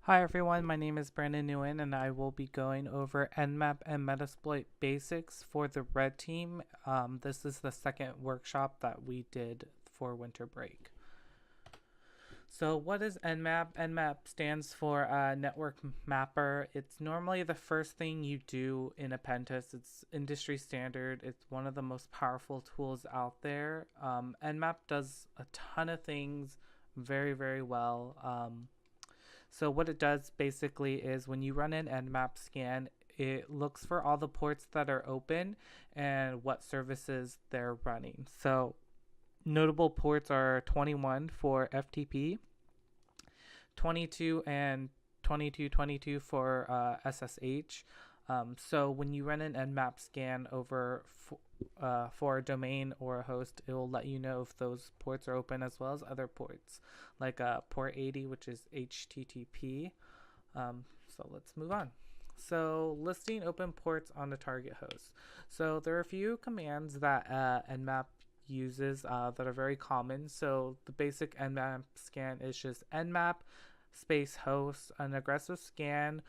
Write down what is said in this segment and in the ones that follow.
Hi everyone, my name is Brandon Nguyen and I will be going over Nmap and Metasploit basics for the red team. This is the second workshop that we did for winter break. So what is Nmap? Nmap stands for Network Mapper. It's normally the first thing you do in a pen test. It's industry standard. It's one of the most powerful tools out there. Nmap does a ton of things very, very well. So what it does basically is when you run an Nmap scan, it looks for all the ports that are open and what services they're running. So notable ports are 21 for FTP, 22 and 2222 for SSH. So when you run an Nmap scan over for a domain or a host, it will let you know if those ports are open as well as other ports, like port 80, which is HTTP. So let's move on. So listing open ports on the target host. So there are a few commands that Nmap uses that are very common. So the basic Nmap scan is just Nmap space host. An aggressive scan,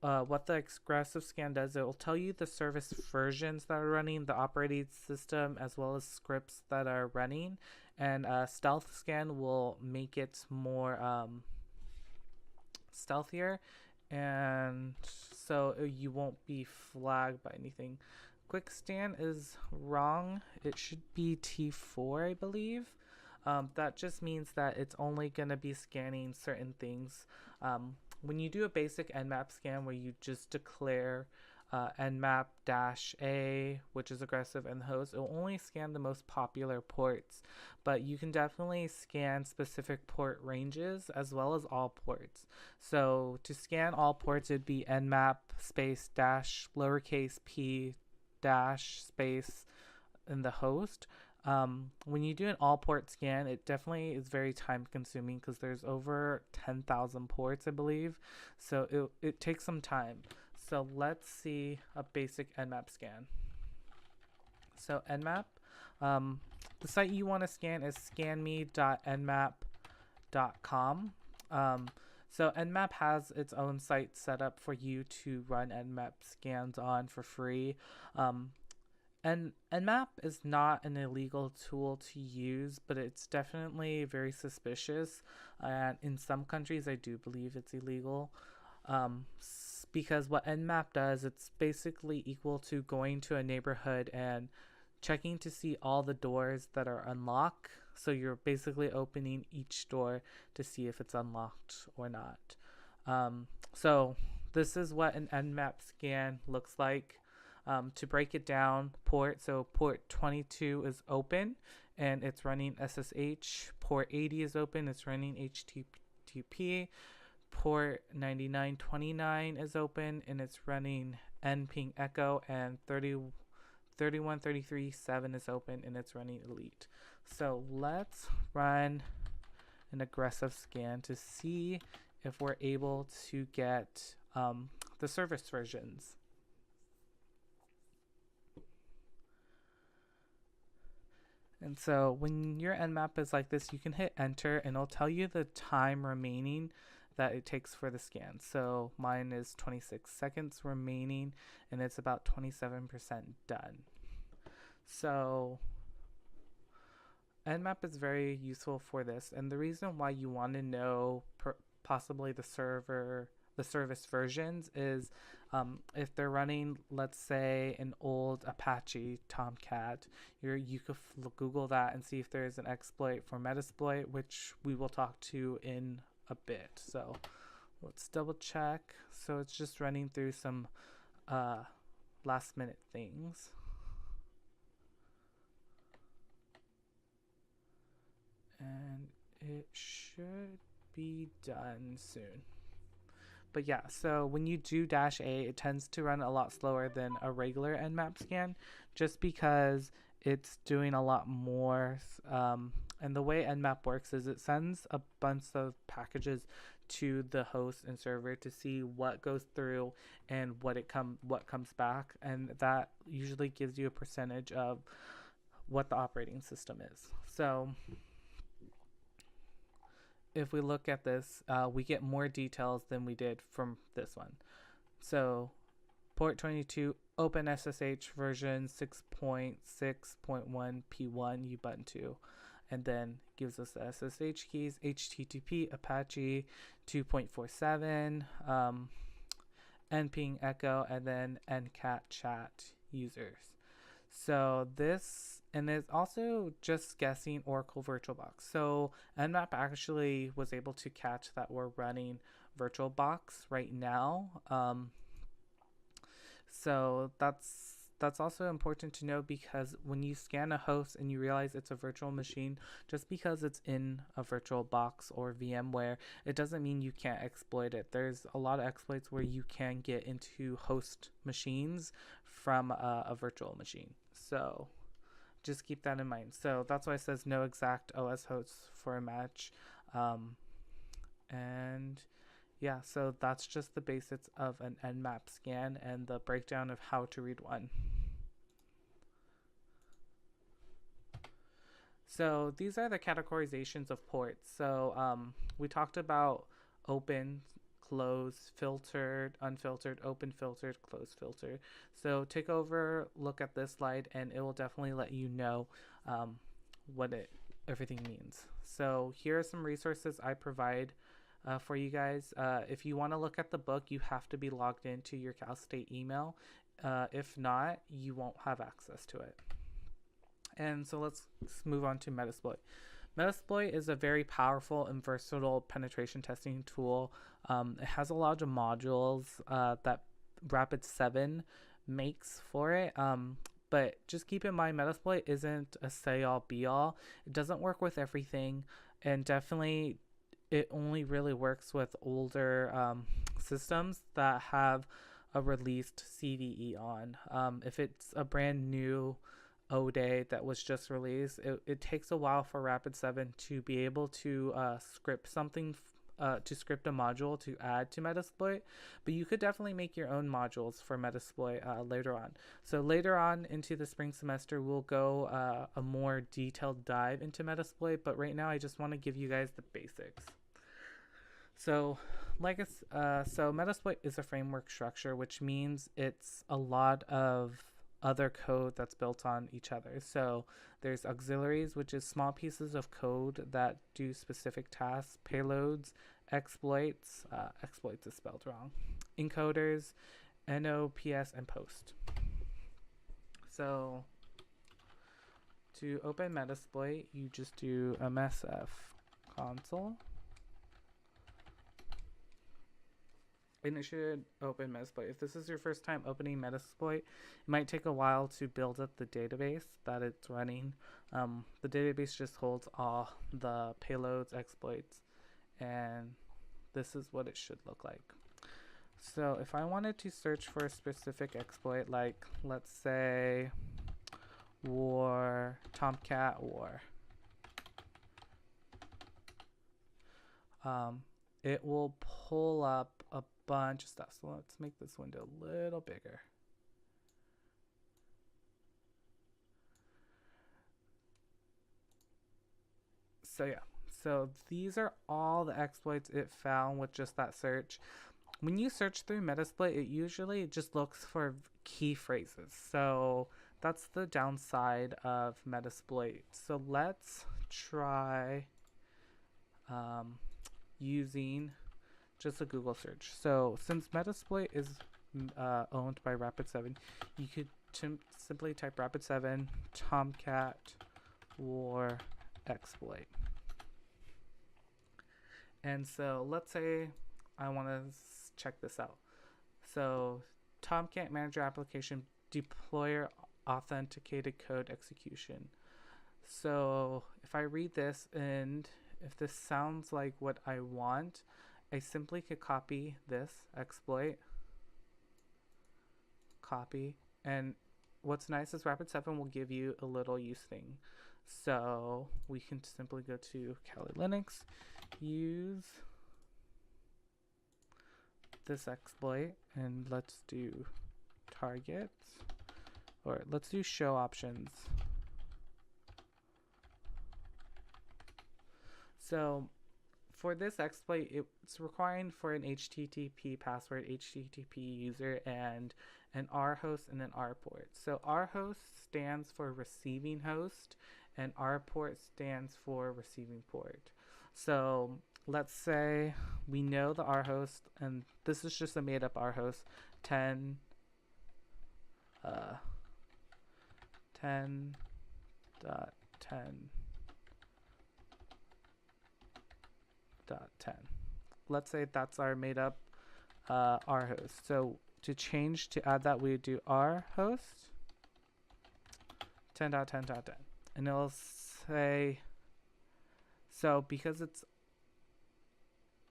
what the aggressive scan does, it will tell you the service versions that are running, the operating system, as well as scripts that are running. And stealth scan will make it more stealthier, and so you won't be flagged by anything. Quick scan is wrong. It should be T4, I believe. That just means that it's only going to be scanning certain things. When you do a basic Nmap scan where you just declare Nmap-A, which is aggressive, and host, it will only scan the most popular ports. But you can definitely scan specific port ranges as well as all ports. So to scan all ports, it'd be Nmap space dash lowercase p dash space in the host. When you do an all port scan, it definitely is very time consuming because there's over 10,000 ports, I believe. So it takes some time. So let's see a basic Nmap scan. So Nmap, the site you want to scan is scanme.nmap.com. So Nmap has its own site set up for you to run Nmap scans on for free. And Nmap is not an illegal tool to use, but it's definitely very suspicious. And in some countries, I do believe it's illegal. Because what Nmap does, it's basically equal to going to a neighborhood and checking to see all the doors that are unlocked. So you're basically opening each door to see if it's unlocked or not. So this is what an Nmap scan looks like. To break it down, so port 22 is open and it's running SSH. Port 80 is open, it's running HTTP. Port 9929 is open and it's running nping echo, and 31337 is open and it's running elite. So let's run an aggressive scan to see if we're able to get the service versions. And so when your Nmap is like this, you can hit enter and it'll tell you the time remaining that it takes for the scan. So mine is 26 seconds remaining and it's about 27% done. So Nmap is very useful for this, and the reason why you want to know possibly the service versions is if they're running, let's say, an old Apache Tomcat, you could Google that and see if there's an exploit for Metasploit, which we will talk to in a bit. So let's double check. So it's just running through some last minute things. And it should be done soon. But yeah, so when you do -A, it tends to run a lot slower than a regular Nmap scan, just because it's doing a lot more. And the way Nmap works is it sends a bunch of packages to the host and server to see what goes through and what comes back, and that usually gives you a percentage of what the operating system is. So if we look at this, we get more details than we did from this one. So port 22, OpenSSH version 6.6.1 P1 Ubuntu, and then gives us the SSH keys, HTTP, Apache 2.47, nping echo, and then ncat chat users. So this, and it's also just guessing Oracle VirtualBox. So Nmap actually was able to catch that we're running VirtualBox right now. So that's also important to know, because when you scan a host and you realize it's a virtual machine, just because it's in a VirtualBox or VMware, it doesn't mean you can't exploit it. There's a lot of exploits where you can get into host machines from a virtual machine. So just keep that in mind. So that's why it says no exact OS hosts for a match. And yeah, so that's just the basics of an Nmap scan and the breakdown of how to read one. So these are the categorizations of ports. So we talked about open, close, filtered, unfiltered, open filtered, close filtered. So take over, look at this slide, and it will definitely let you know what everything means. So here are some resources I provide for you guys. If you want to look at the book, you have to be logged into your Cal State email. If not, you won't have access to it. And so let's move on to Metasploit. Metasploit is a very powerful and versatile penetration testing tool. It has a lot of modules that Rapid7 makes for it. But just keep in mind, Metasploit isn't a say-all, be-all. It doesn't work with everything, and definitely it only really works with older systems that have a released CVE on. If it's a brand new ODay that was just released, it takes a while for Rapid7 to be able to script something, to script a module to add to Metasploit. But you could definitely make your own modules for Metasploit later on. So later on into the spring semester, we'll go a more detailed dive into Metasploit. But right now, I just want to give you guys the basics. So so Metasploit is a framework structure, which means it's a lot of other code that's built on each other. So there's auxiliaries, which is small pieces of code that do specific tasks, payloads, exploits, exploits is spelled wrong, encoders, NOPS, and post. So to open Metasploit, you just do msf console, and it should open Metasploit. If this is your first time opening Metasploit, it might take a while to build up the database that it's running. The database just holds all the payloads, exploits, and this is what it should look like. So if I wanted to search for a specific exploit, like let's say war, Tomcat war, it will pull up a bunch of stuff. So let's make this window a little bigger. So yeah, so these are all the exploits it found with just that search. When you search through Metasploit, it usually just looks for key phrases. So that's the downside of Metasploit. So let's try using just a Google search. So since Metasploit is owned by Rapid7, you could simply type Rapid7 Tomcat war exploit. And so let's say I want to check this out. So Tomcat Manager Application Deployer Authenticated Code Execution. So if I read this, and if this sounds like what I want, I simply could copy this exploit, copy, and what's nice is Rapid7 will give you a little use thing. So we can simply go to Kali Linux, use this exploit, and let's do targets, or let's do show options. So for this exploit, it's requiring for an HTTP password, HTTP user, and an R host and an R port. So R host stands for receiving host, and R port stands for receiving port. So let's say we know the R host, and this is just a made up R host, 10 10.10.10. Let's say that's our made up R host. So to add that, we would do R host 10.10.10. And it'll say, so because it's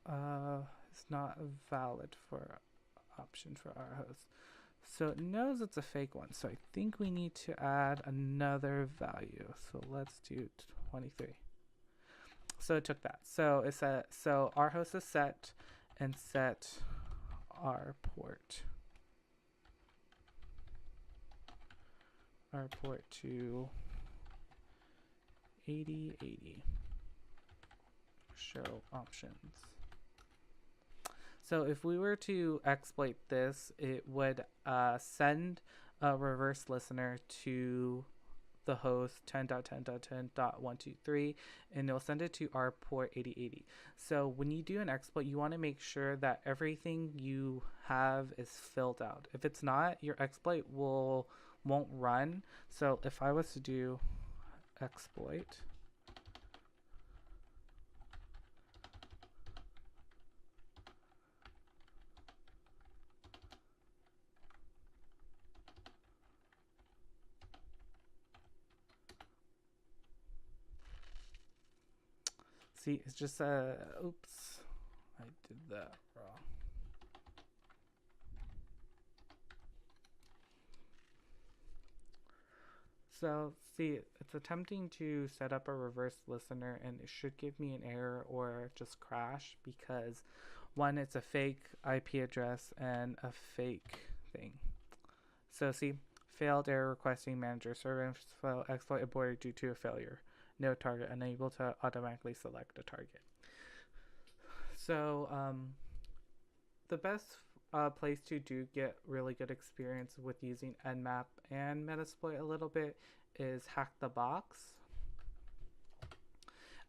not a valid for option for R host. So it knows it's a fake one. So I think we need to add another value. So let's do 23. So it took that. So it said, so our host is set, and set our port to 8080. Show options. So if we were to exploit this, it would send a reverse listener to the host 10.10.10.123, and it'll send it to our port 8080. So when you do an exploit, you want to make sure that everything you have is filled out. If it's not, your exploit won't run. So if I was to do exploit, see, it's just oops, I did that wrong. So see, it's attempting to set up a reverse listener, and it should give me an error or just crash because one, it's a fake IP address and a fake thing. So see, failed error requesting manager server info exploit aborted due to a failure. No target, unable to automatically select a target. So the best place to get really good experience with using Nmap and Metasploit a little bit is hackthebox.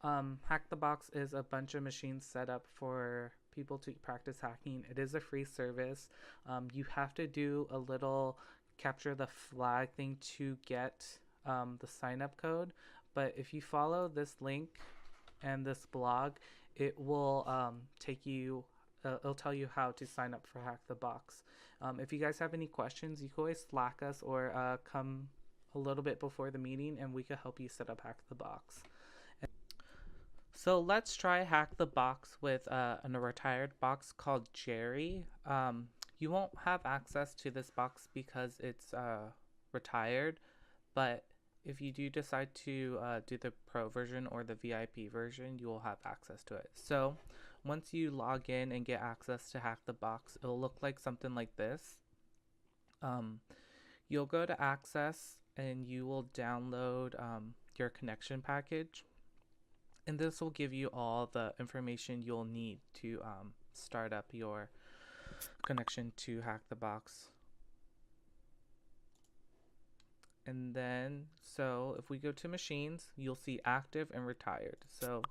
Hackthebox is a bunch of machines set up for people to practice hacking. It is a free service. You have to do a little capture the flag thing to get the sign up code, but if you follow this link and this blog, it will take you it'll tell you how to sign up for Hackthebox. If you guys have any questions, you can always Slack us or come a little bit before the meeting and we can help you set up Hackthebox. So let's try Hackthebox with a retired box called Jerry. You won't have access to this box because it's retired, but if you do decide to do the pro version or the VIP version, you will have access to it. So once you log in and get access to Hackthebox, it'll look like something like this. You'll go to access and you will download your connection package. And this will give you all the information you'll need to start up your connection to Hackthebox. And then, so if we go to machines, you'll see active and retired. So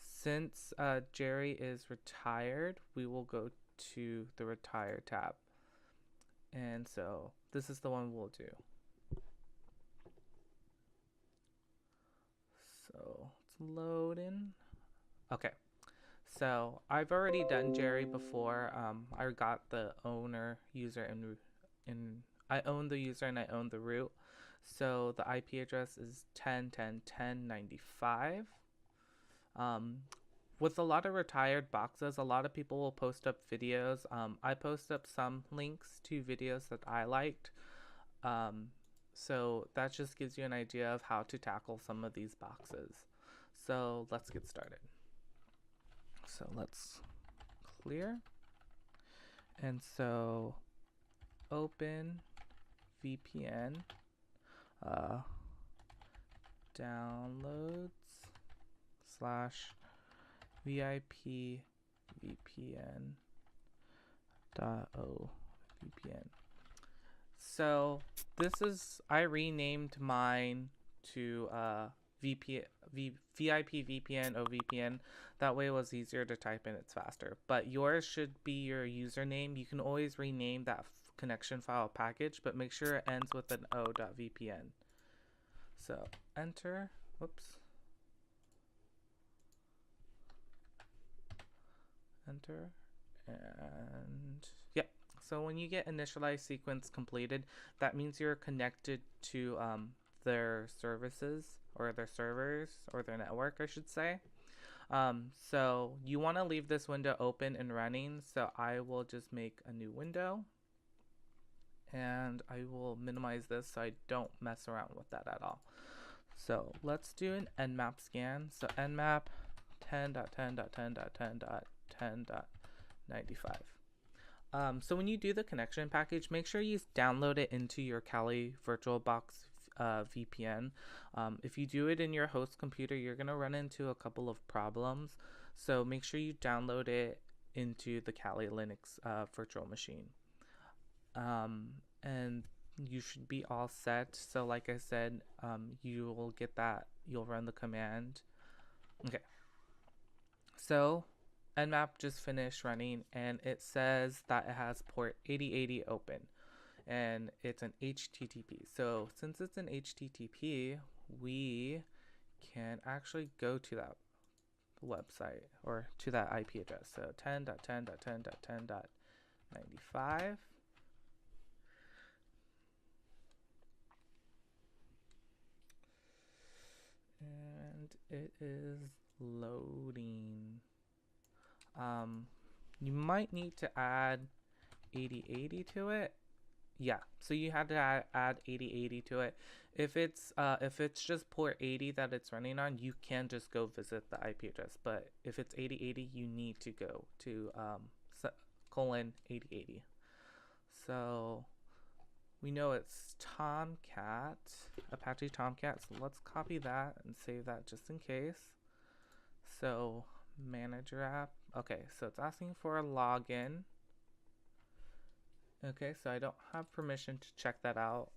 since Jerry is retired, we will go to the retire tab. And so this is the one we'll do. So it's loading. Okay. So I've already done Jerry before. I got the owner, user, and I own the user and I own the root. So the IP address is 10.10.10.95. With a lot of retired boxes, a lot of people will post up videos. I post up some links to videos that I liked. So that just gives you an idea of how to tackle some of these boxes. So let's get started. So let's clear. And so open VPN, downloads / VIP VPN .o VPN. So this is, I renamed mine to VIP VPN OVPN. That way it was easier to type in, it's faster. But yours should be your username. You can always rename that connection file package, but make sure it ends with an o.vpn. So enter, whoops. Enter, and yep. So when you get initialize sequence completed, that means you're connected to their services or their servers or their network, I should say. So you want to leave this window open and running. So I will just make a new window and I will minimize this so I don't mess around with that at all. So let's do an Nmap scan. So Nmap 10.10.10.10.95. So when you do the connection package, make sure you download it into your Kali VirtualBox VPN. If you do it in your host computer, you're going to run into a couple of problems. So make sure you download it into the Kali Linux virtual machine. And you should be all set. So like I said, you will get that. You'll run the command. Okay. So Nmap just finished running and it says that it has port 8080 open and it's an HTTP. So since it's an HTTP, we can actually go to that website or to that IP address. So 10.10.10.10.95. And it is loading. You might need to add 8080 to it. Yeah, so you had to add 8080 to it. If it's just port 80 that it's running on, you can just go visit the IP address. But if it's 8080, you need to go to colon 8080. So we know it's Tomcat, Apache Tomcat. So let's copy that and save that just in case. So manager app. Okay, so it's asking for a login. Okay, so I don't have permission to check that out.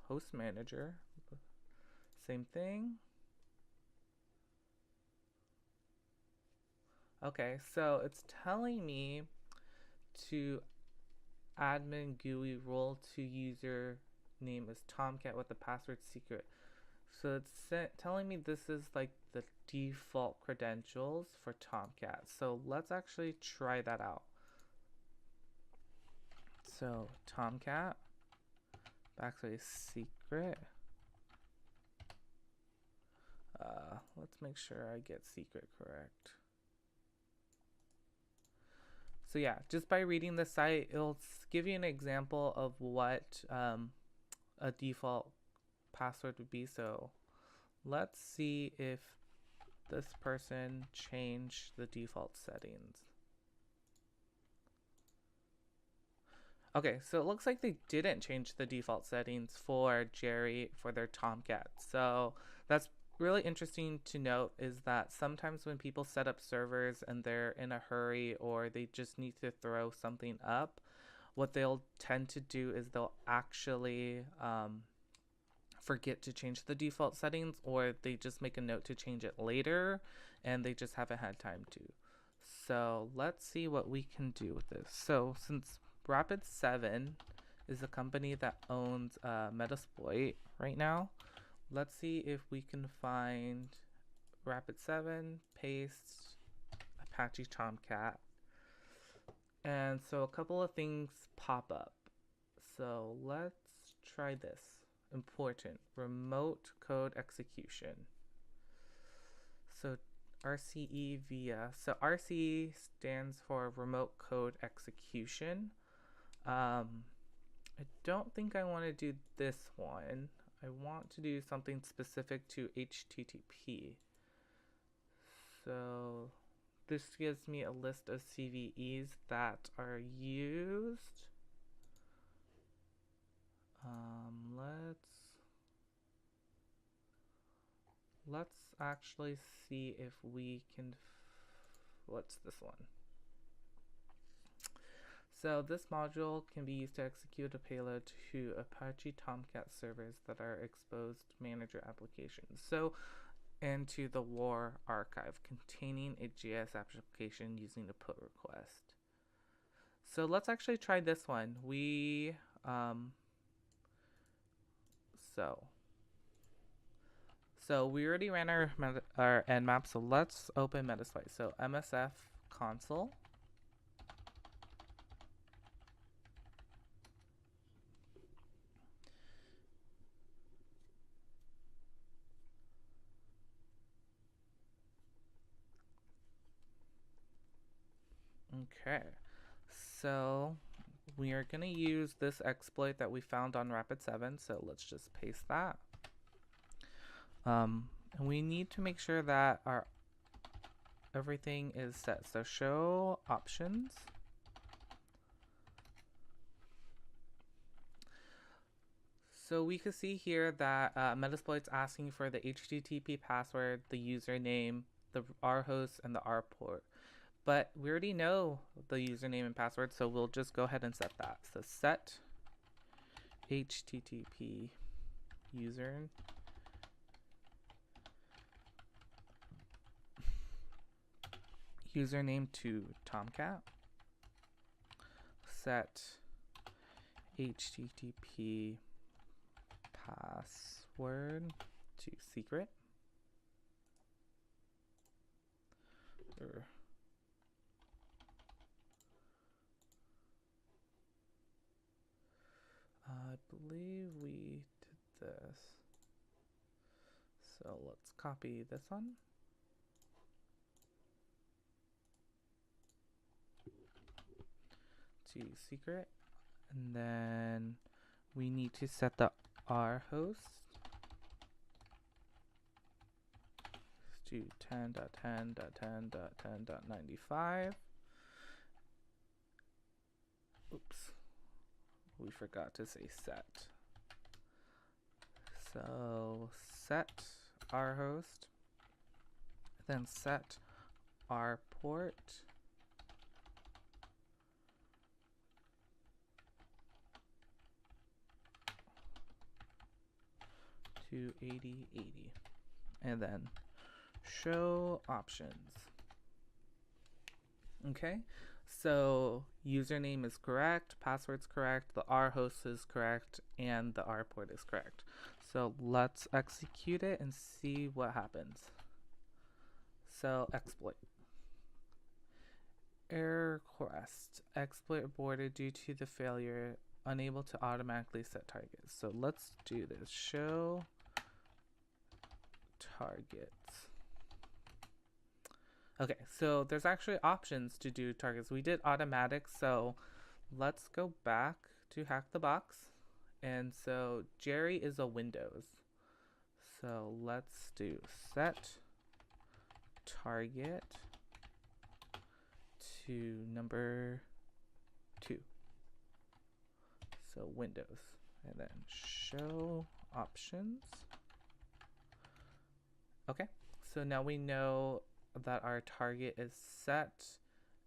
Host manager, same thing. Okay, so it's telling me to admin GUI role to user name is Tomcat with the password secret. So it's telling me this is like the default credentials for Tomcat. So let's actually try that out. So Tomcat backslash secret. Let's make sure I get secret correct. So yeah, just by reading the site, it'll give you an example of what a default password would be. So let's see if this person changed the default settings. Okay, so it looks like they didn't change the default settings for Jerry for their Tomcat. So that's really interesting to note, is that sometimes when people set up servers and they're in a hurry or they just need to throw something up, what they'll tend to do is they'll actually forget to change the default settings, or they just make a note to change it later and they just haven't had time to. So let's see what we can do with this. So since Rapid7 is a company that owns Metasploit right now, let's see if we can find Rapid7, paste Apache Tomcat. And so a couple of things pop up. So let's try this. Important, remote code execution. So RCE via. So RCE stands for remote code execution. I don't think I want to do this one. I want to do something specific to HTTP. So this gives me a list of CVEs that are used. Let's actually see if we can what's this one? So this module can be used to execute a payload to Apache Tomcat servers that are exposed manager applications. So into the war archive containing a JS application using a put request. So let's actually try this one. So we already ran our Nmap, so let's open Metasploit. So MSF console. Okay, so we are going to use this exploit that we found on Rapid7, so let's just paste that. And we need to make sure that our everything is set. So show options. So we can see here that Metasploit's asking for the HTTP password, the username, the R host, and the R port. But we already know the username and password, so we'll just go ahead and set that. So set HTTP username to Tomcat. Set HTTP password to secret. I believe we did this. So let's copy this one. To secret. And then we need to set the R host to 10.10.10.10.95. Oops. We forgot to say set. So set R host, then set R port to 8080, and then show options. Okay, so username is correct, password's correct, the R host is correct, and the R port is correct. So let's execute it and see what happens. So exploit. Error request. Exploit aborted due to the failure, unable to automatically set targets. So let's do this. Show targets. Okay, so there's actually options to do targets. We did automatic, so let's go back to Hack the Box. And so Jerry is a Windows. So let's do set target to number 2. So Windows. And then show options. Okay, so now we know that our target is set,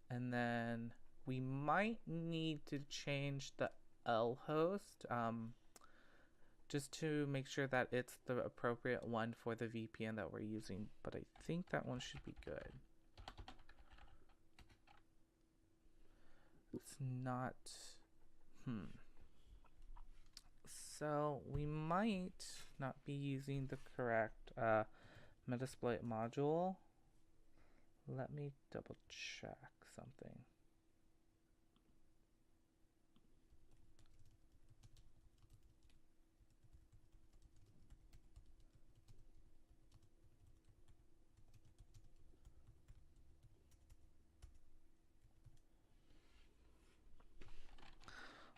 and then we might need to change the L host just to make sure that it's the appropriate one for the VPN that we're using, but I think that one should be good. It's not so we might not be using the correct Metasploit module. Let me double check something.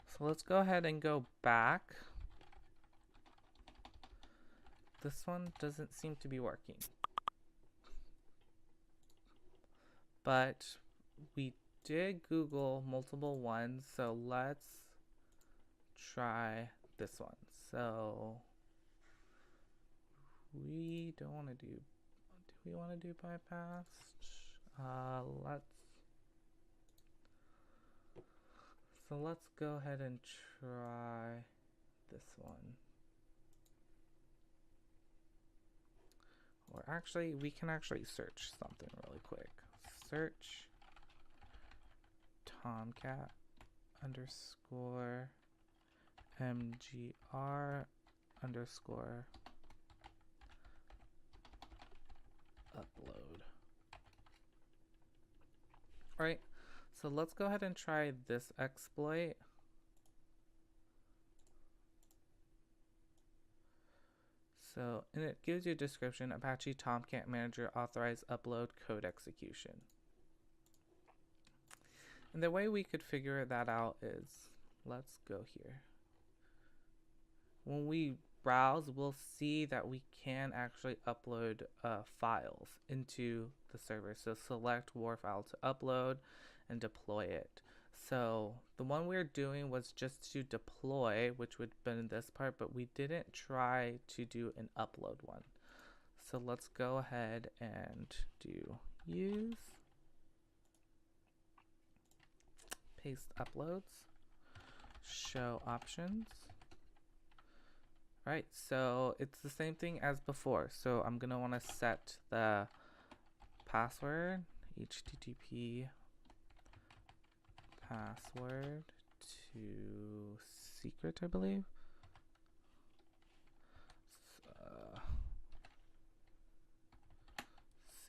So let's go ahead and go back. This one doesn't seem to be working. But we did Google multiple ones, so let's try this one. So we don't want to do we want to do bypass? Let's let's go ahead and try this one. Or actually, we can actually search something really quick. Search Tomcat underscore mgr underscore upload. Alright, so let's go ahead and try this exploit. So, and it gives you a description: Apache Tomcat Manager authorized upload code execution. And the way we could figure that out is, let's go here. When we browse, we'll see that we can actually upload files into the server. So select WAR file to upload and deploy it. So the one we're doing was just to deploy, which would have been this part, but we didn't try to do an upload one. So let's go ahead and do use, paste uploads, show options. Right, so it's the same thing as before. So I'm gonna want to set the password, HTTP password to secret, I believe.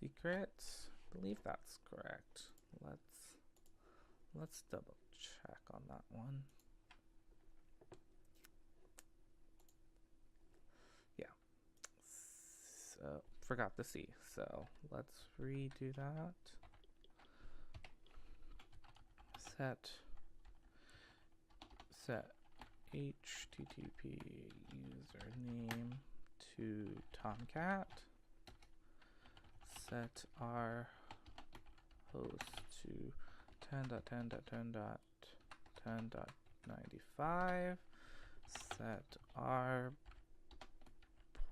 Secret, I believe that's correct. Let's double check on that one. Yeah. So forgot the C. So let's redo that. Set HTTP username to Tomcat. Set our host to 10.10.10.10.95. Set our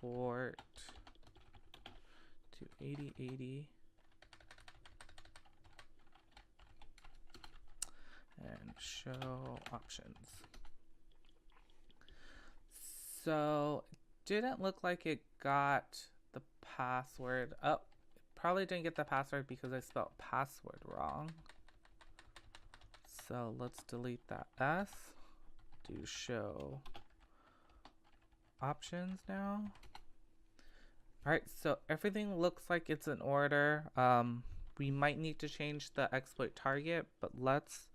port to 8080. And show options. So it didn't look like it got the password. Oh, it probably didn't get the password because I spelled password wrong. So let's delete that S. Do show options now. Alright, so everything looks like it's in order. We might need to change the exploit target, but let's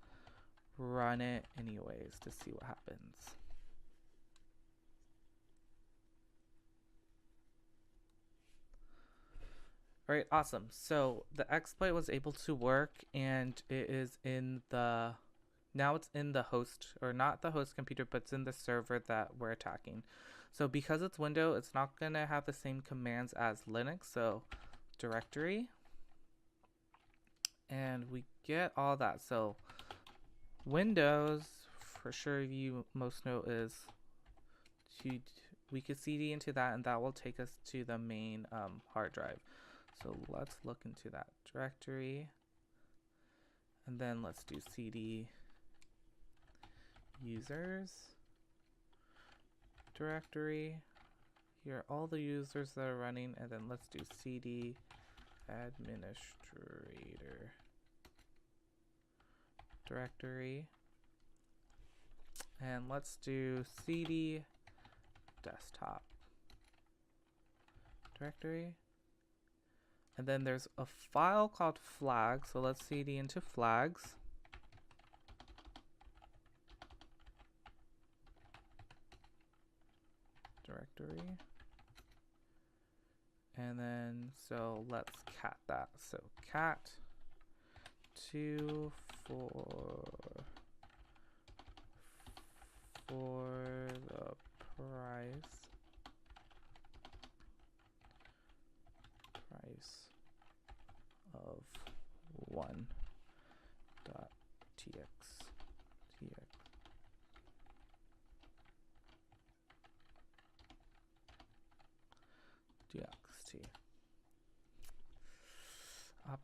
run it anyways to see what happens. Alright, awesome. So the exploit was able to work, and it is in the, now it's in the host, or not the host computer, but it's in the server that we're attacking. So because it's Windows, it's not going to have the same commands as Linux. So directory, and we get all that. So Windows, for sure you most know, is we could cd into that, and that will take us to the main hard drive. So let's look into that directory, and then let's do cd users directory. Here are all the users that are running, and then let's do cd administrator directory, and let's do cd desktop directory. And then there's a file called flags, so let's cd into flags. Directory. And then, so let's cat that. So cat 2 for the price of 1.txt.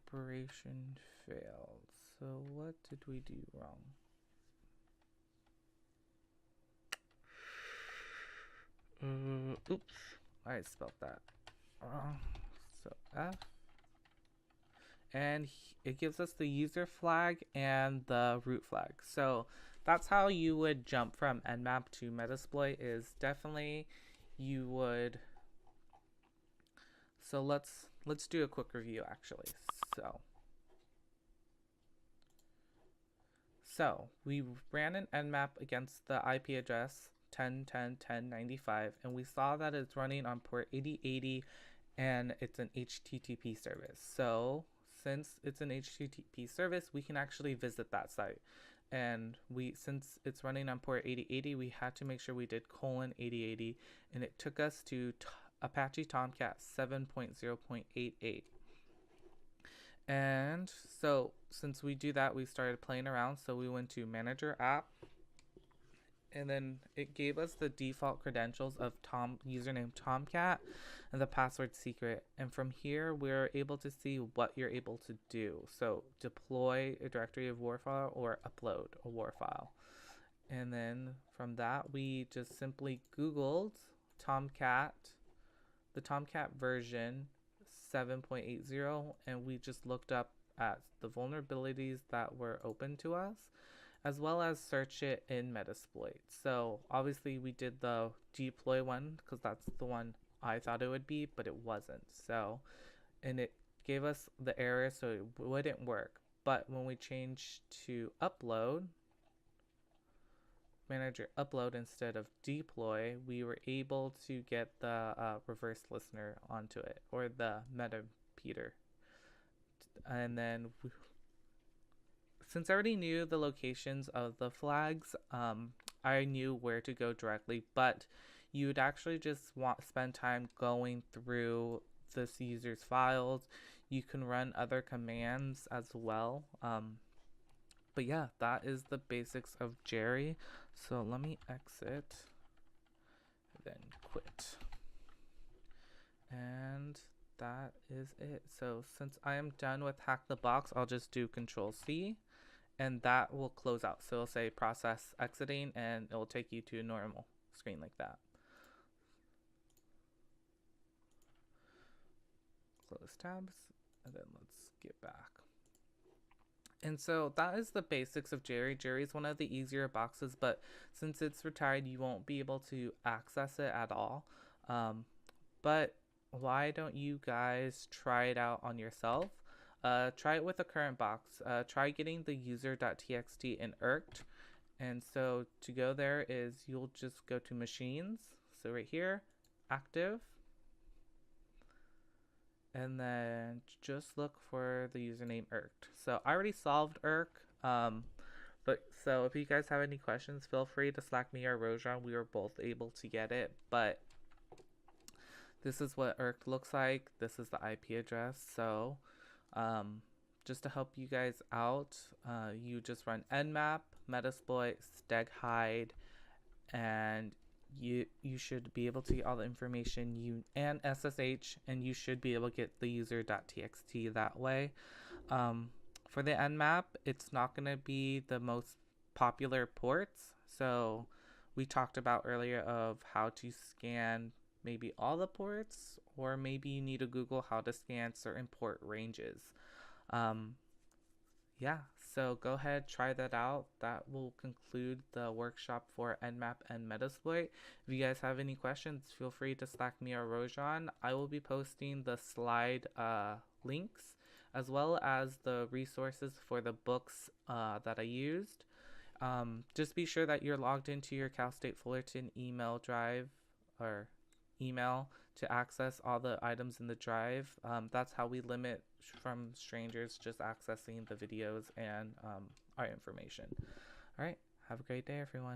operation failed. So what did we do wrong? Oops, I spelled that wrong. So F, and it gives us the user flag and the root flag. So that's how you would jump from Nmap to Metasploit. Is definitely you would. So let's do a quick review actually. So we ran an Nmap against the IP address 10.10.10.95, and we saw that it's running on port 8080 and it's an HTTP service. So since it's an HTTP service, we can actually visit that site. And since it's running on port 8080, we had to make sure we did :8080, and it took us to Apache Tomcat 7.0.88. And so since we do that, we started playing around. So we went to Manager App, and then it gave us the default credentials of username Tomcat and the password secret. And from here, we're able to see what you're able to do. So deploy a directory of war file or upload a war file. And then from that, we just simply Googled Tomcat, the Tomcat version 7.80, and we just looked up at the vulnerabilities that were open to us, as well as search it in Metasploit. So obviously we did the deploy one because that's the one I thought it would be, but it wasn't. So, and it gave us the error, so it wouldn't work. But when we changed to upload, manager upload instead of deploy, we were able to get the reverse listener onto it, or the Metapeter. And then since I already knew the locations of the flags, I knew where to go directly, but you would actually just spend time going through this user's files. You can run other commands as well. But yeah, that is the basics of Jerry. So let me exit, then quit. And that is it. So since I am done with Hack the Box, I'll just do Control-C, and that will close out. So it'll say process exiting, and it will take you to a normal screen like that. Close tabs, and then let's get back. And so that is the basics of Jerry. Jerry is one of the easier boxes, but since it's retired, you won't be able to access it at all. But why don't you guys try it out on yourself? Try it with a current box. Try getting the user.txt in irked. And so to go there is you'll just go to machines. So right here, active. And then just look for the username irked. So I already solved irk. But so if you guys have any questions, feel free to Slack me or Rojan. We were both able to get it. But this is what irked looks like. This is the IP address. So just to help you guys out, you just run Nmap, Metasploit, steghide, and you should be able to get all the information and SSH, and you should be able to get the user.txt that way. For the Nmap, it's not going to be the most popular ports. So we talked about earlier of how to scan maybe all the ports, or maybe you need to Google how to scan certain port ranges. Yeah, so go ahead, try that out. That will conclude the workshop for Nmap and Metasploit. If you guys have any questions, feel free to Slack me or Rojan. I will be posting the slide links, as well as the resources for the books that I used. Just be sure that you're logged into your Cal State Fullerton email drive or email to access all the items in the drive. That's how we limit from strangers just accessing the videos and our information. All right, have a great day, everyone.